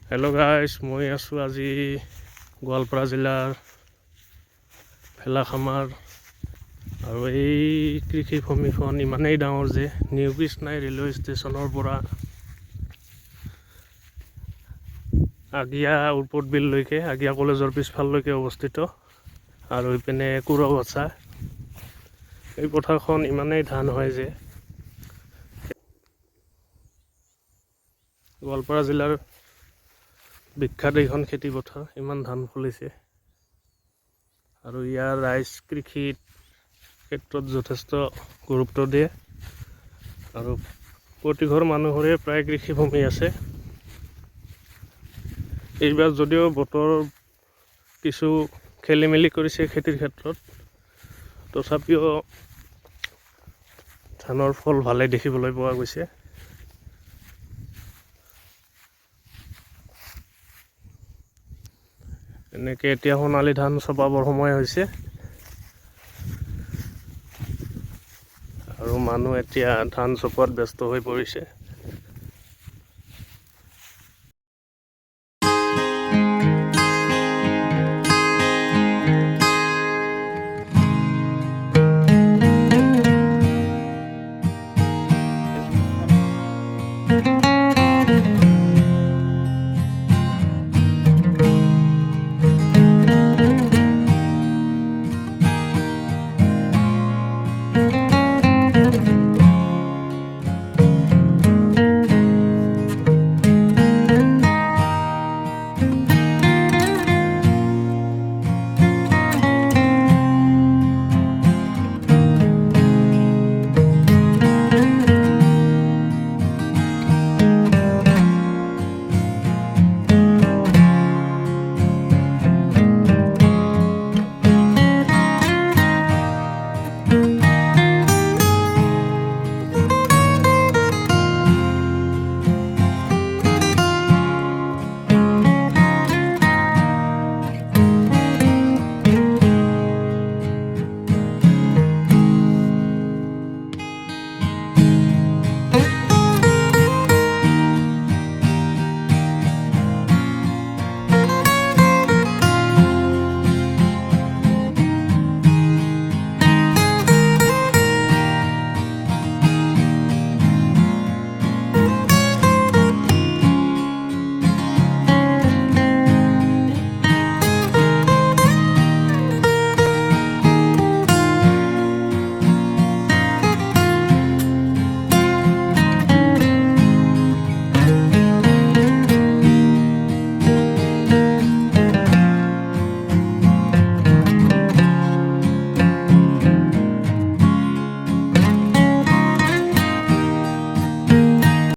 Hello' গাইছ, মই আছোঁ আজি গোৱালপাৰা জিলাৰ ভেলাখামাৰ। আৰু এই কৃষি ভূমিখন ইমানেই ডাঙৰ যে নিউ কৃষ্ণাই ৰেলৱে ষ্টেচনৰ পৰা আগিয়া উৰপদ বিললৈকে, আগিয়া কলেজৰ পিছফাললৈকে অৱস্থিত। আৰু ইপিনে কুৰবচা। এই পথাৰখন ইমানেই ধান হয় যে গোৱালপাৰা জিলাৰ বিখ্যাত এইখন খেতি পথাৰ, ইমান ধান ফলিছে। আৰু ইয়াৰ ৰাইজ কৃষিৰ ক্ষেত্ৰত যথেষ্ট গুৰুত্ব দিয়ে। আৰু প্ৰতিঘৰ মানুহৰে প্ৰায় কৃষিভূমি আছে। এইবাৰ যদিও বতৰ কিছু খেলি মেলি কৰিছে খেতিৰ ক্ষেত্ৰত, তথাপিও ধানৰ ফল ভালে দেখিবলৈ পোৱা গৈছে। এনেকৈ এতিয়া সোণালী ধান চপাবৰ সময় হৈছে। আৰু মানুহ এতিয়া ধান চপোৱাত ব্যস্ত হৈ পৰিছে।